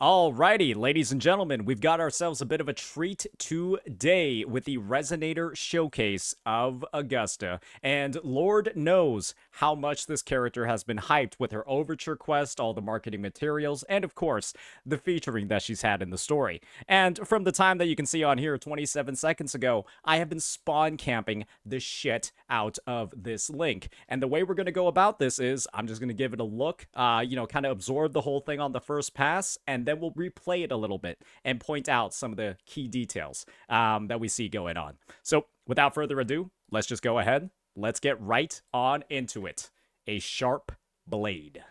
Alrighty, ladies and gentlemen, we've got ourselves a bit of a treat today with the Resonator showcase of Augusta, and Lord knows how much this character has been hyped with her overture quest, all the marketing materials, and of course, the featuring that she's had in the story. And from the time that you can see on here 27 seconds ago, I have been spawn camping the shit out of this link. And the way we're going to go about this is, I'm just going to give it a look, kind of absorb the whole thing on the first pass, and then we'll replay it a little bit and point out some of the key details that we see going on. So without further ado, let's just go ahead. Let's get right on into it. A sharp blade.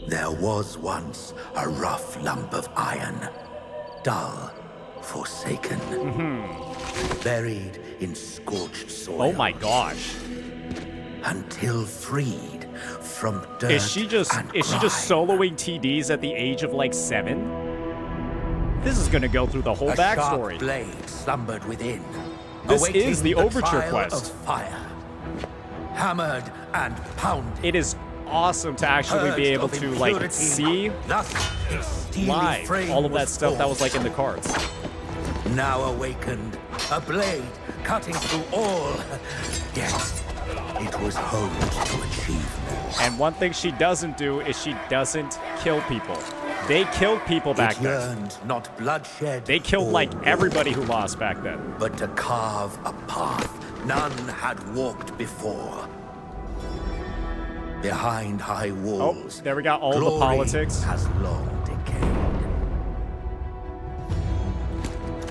There was once a rough lump of iron, dull, forsaken, buried in scorched soil. Oh my gosh. Until freed from dirt Is she just soloing TDs at the age of like 7? This is gonna go through the whole backstory. A sharp blade slumbered within. This is the overture trial quest. Of fire, hammered and pounded. It is awesome to actually be able to like see live all of that stuff that was like in the cards. Now awakened, a blade cutting through all. Yes, it was hoped to achieve more. And one thing she doesn't do is she doesn't kill people. They killed people back then. Yearned not bloodshed. They killed like everybody who lost back then. But to carve a path none had walked before. Behind high walls. Oh, there we got all the politics. Has long decayed.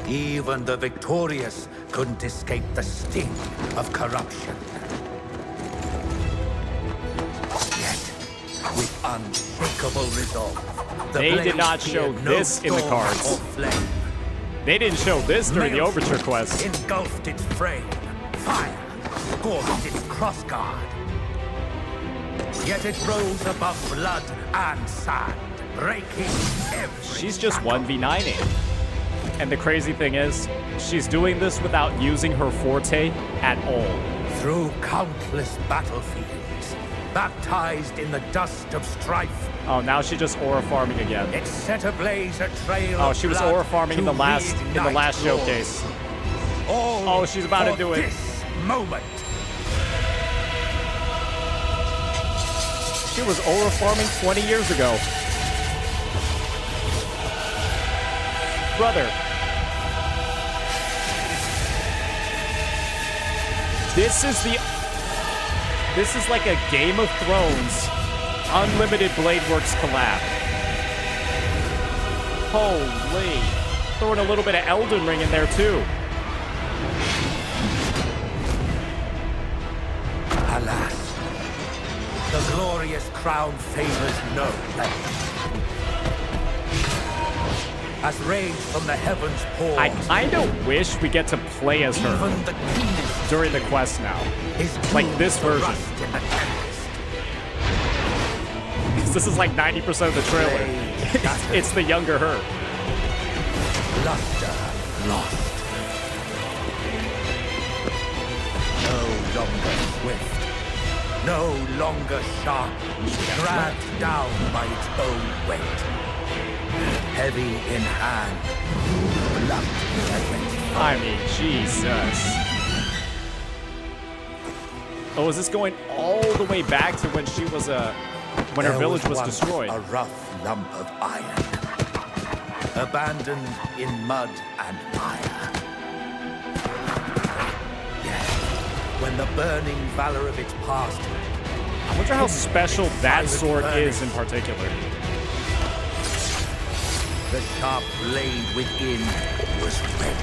Even the victorious couldn't escape the sting of corruption. With unshakable resolve, they did not show this in the cards. They didn't show this during the overture quest. Engulfed its frame, fire scorched its crossguard. Yet it rose above blood and sand, breaking every She's just 1v9ing. And the crazy thing is, she's doing this without using her forte at all. Through countless battlefields, baptized in the dust of strife. Oh, now she's just aura farming again. It set ablaze a trail. Oh, she was aura farming in the last showcase. Oh, she's about to do it. This moment. She was aura farming 20 years ago. Brother. This is like a Game of Thrones Unlimited Bladeworks collab. Holy. Throwing a little bit of Elden Ring in there too. Alas, the glorious crown favors no length. As rage from the heavens pours. I kind of wish we get to play as her during the quest now. Like this version. This is like 90% of the trailer. It's the younger her. Luster lost. No longer swift. No longer sharp. Dragged down by its own weight. Heavy in hand. Blunt against. I mean, Jesus. Oh, is this going all the way back to when she was when her village was destroyed? A rough lump of iron, abandoned in mud and mire. Yet, when the burning valor of its past. I wonder how special that sword is in particular. The sharp blade within was red.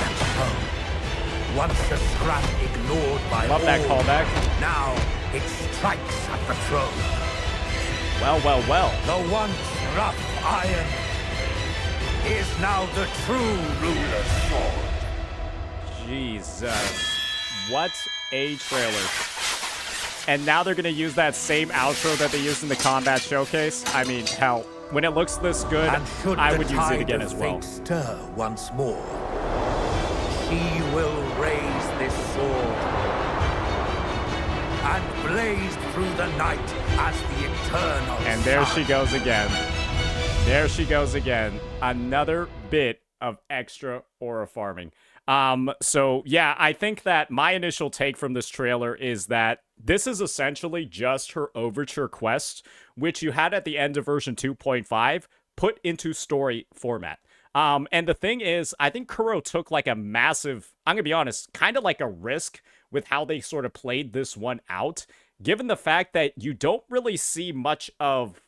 And so, once the scrap ignored by Love all, that callback. now it strikes at the throne. Well, well, well. The once rough iron is now the true ruler's sword. Jesus. What a trailer. And now they're going to use that same outro that they used in the combat showcase. I mean, hell, when it looks this good, I would use it again as well. Stir once more. She will raise this sword and blazed through the night as the eternal And there sun. she goes again. There she goes again. Another bit of extra aura farming. So yeah, I think that my initial take from this trailer is that this is essentially just her overture quest, which you had at the end of version 2.5, put into story format. And the thing is, I think Kuro took like a massive, I'm gonna be honest, kind of like a risk with how they sort of played this one out, given the fact that you don't really see much of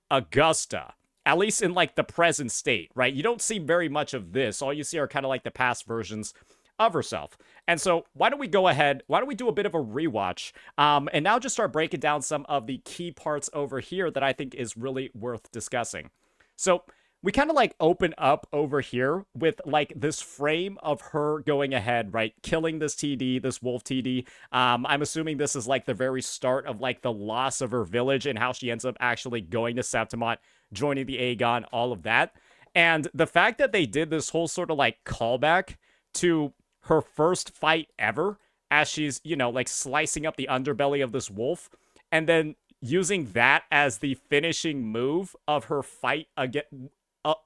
Augusta, at least in like the present state, right? You don't see very much of this. All you see are kind of like the past versions of herself. And so why don't we go ahead? Why don't we do a bit of a rewatch? And now just start breaking down some of the key parts over here that I think is really worth discussing. So we kind of like open up over here with like this frame of her going ahead, right? Killing this TD, this wolf TD. I'm assuming this is like the very start of like the loss of her village and how she ends up actually going to Septimont, joining the Aegon, all of that. And the fact that they did this whole sort of like callback to her first fight ever as she's, you know, like slicing up the underbelly of this wolf and then using that as the finishing move of her fight again,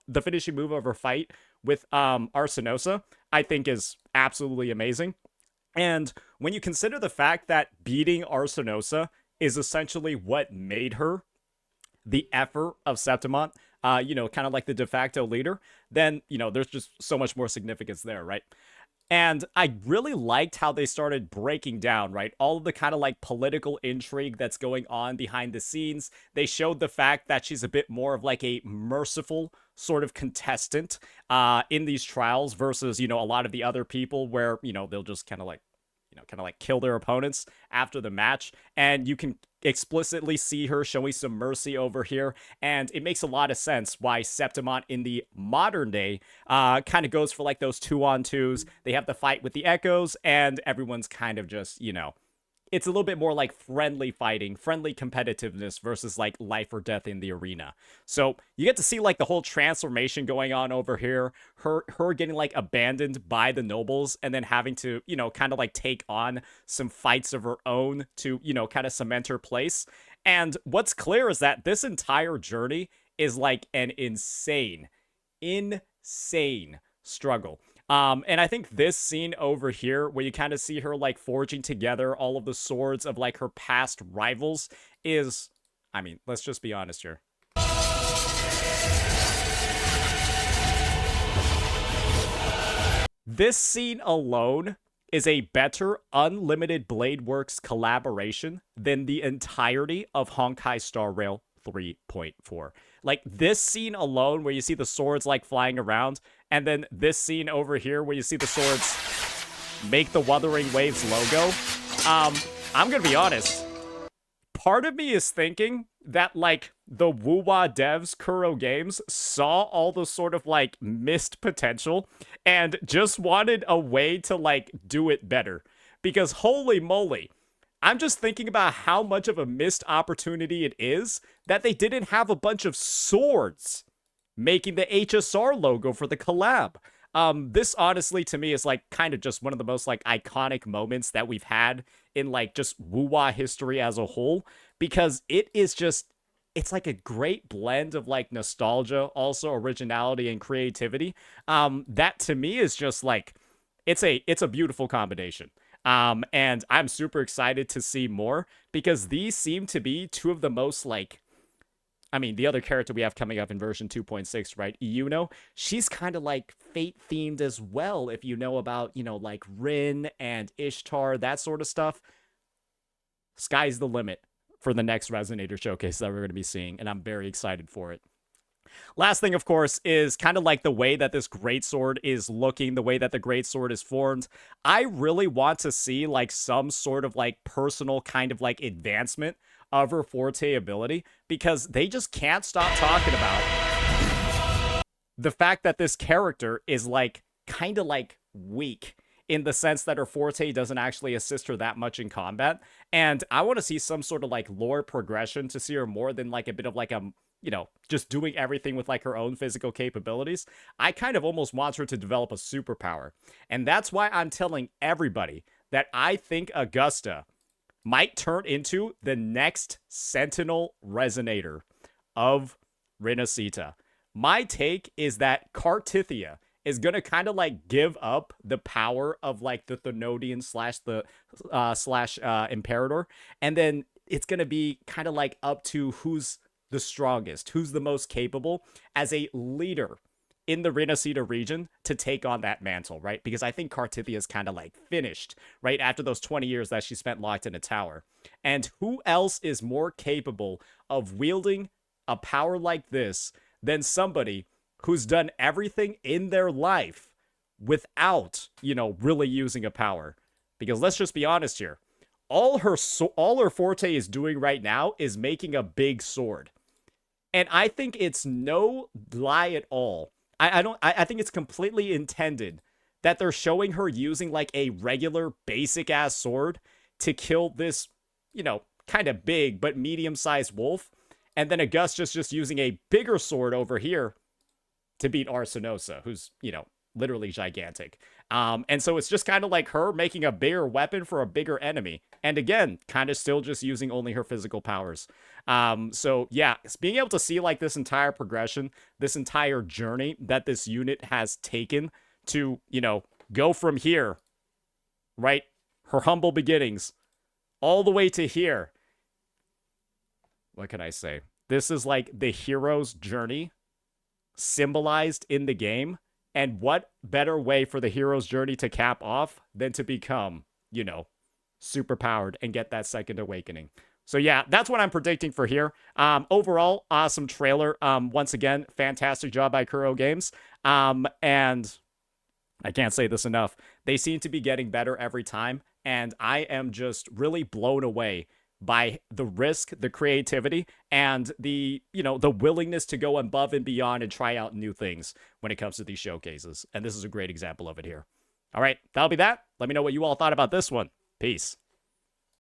the finishing move of her fight with Arsenosa, I think is absolutely amazing. And when you consider the fact that beating Arsenosa is essentially what made her the effer of Septimont, you know, kind of like the de facto leader, then, you know, there's just so much more significance there, right? And I really liked how they started breaking down, right? All of the kind of like political intrigue that's going on behind the scenes. They showed the fact that she's a bit more of like a merciful sort of contestant in these trials versus, you know, a lot of the other people where, you know, they'll just kind of like, you know, kind of like kill their opponents after the match. And you can explicitly see her showing some mercy over here. And it makes a lot of sense why Septimont in the modern day kind of goes for like those 2-on-2s. They have the fight with the Echoes, and everyone's kind of just, you know, it's a little bit more like friendly fighting, friendly competitiveness versus like life or death in the arena. So you get to see like the whole transformation going on over here. Her getting like abandoned by the nobles and then having to, you know, kind of like take on some fights of her own to, you know, kind of cement her place. And what's clear is that this entire journey is like an insane struggle. And I think this scene over here, where you kind of see her like forging together all of the swords of like her past rivals, is, I mean, let's just be honest here. This scene alone is a better Unlimited Blade Works collaboration than the entirety of Honkai Star Rail 3.4. Like this scene alone where you see the swords like flying around, and then this scene over here where you see the swords make the Wuthering Waves logo. I'm gonna be honest. Part of me is thinking that like the Wuwa devs, Kuro Games, saw all the sort of like missed potential and just wanted a way to like do it better. Because holy moly, I'm just thinking about how much of a missed opportunity it is that they didn't have a bunch of swords making the HSR logo for the collab. This honestly to me is like kind of just one of the most like iconic moments that we've had in like just Wuwa history as a whole, because it is just, it's like a great blend of like nostalgia, also originality and creativity. That to me is just like, it's a beautiful combination. And I'm super excited to see more because these seem to be two of the most like, I mean, the other character we have coming up in version 2.6, right? Yuno, she's kind of like fate themed as well. If you know about, you know, like Rin and Ishtar, that sort of stuff. Sky's the limit for the next Resonator showcase that we're going to be seeing, and I'm very excited for it. Last thing, of course, is kind of like the way that this greatsword is looking, the way that the greatsword is formed. I really want to see like some sort of like personal kind of like advancement of her forte ability, because they just can't stop talking about the fact that this character is like kind of like weak in the sense that her forte doesn't actually assist her that much in combat. And I want to see some sort of like lore progression to see her more than like a bit of like a, you know, just doing everything with like her own physical capabilities. I kind of almost want her to develop a superpower. And that's why I'm telling everybody that I think Augusta might turn into the next Sentinel Resonator of Renesita. My take is that Cartithia is gonna kind of like give up the power of like the Thenodian slash the Imperator, and then it's gonna be kind of like up to who's the strongest, who's the most capable as a leader in the Renesita region to take on that mantle, right? Because I think Cartithia is kind of like finished, right? After those 20 years that she spent locked in a tower. And who else is more capable of wielding a power like this than somebody who's done everything in their life without, really using a power? Because let's just be honest here. All her forte is doing right now is making a big sword. And I think it's no lie at all. I think it's completely intended that they're showing her using like a regular basic ass sword to kill this, kind of big but medium-sized wolf. And then Augusta's just using a bigger sword over here to beat Arsinosa, who's, literally gigantic. And so it's just kind of like her making a bigger weapon for a bigger enemy. And again, kind of still just using only her physical powers. So yeah, it's being able to see like this entire progression, this entire journey that this unit has taken to, go from here, right? Her humble beginnings, all the way to here. What can I say? This is like the hero's journey symbolized in the game. And what better way for the hero's journey to cap off than to become, super powered and get that second awakening. So yeah, that's what I'm predicting for here. Overall, awesome trailer. Once again, fantastic job by Kuro Games. And I can't say this enough. They seem to be getting better every time. And I am just really blown away by the risk, the creativity, and the willingness to go above and beyond and try out new things when it comes to these showcases. And this is a great example of it here. All right, that'll be that. Let me know what you all thought about this one. Peace.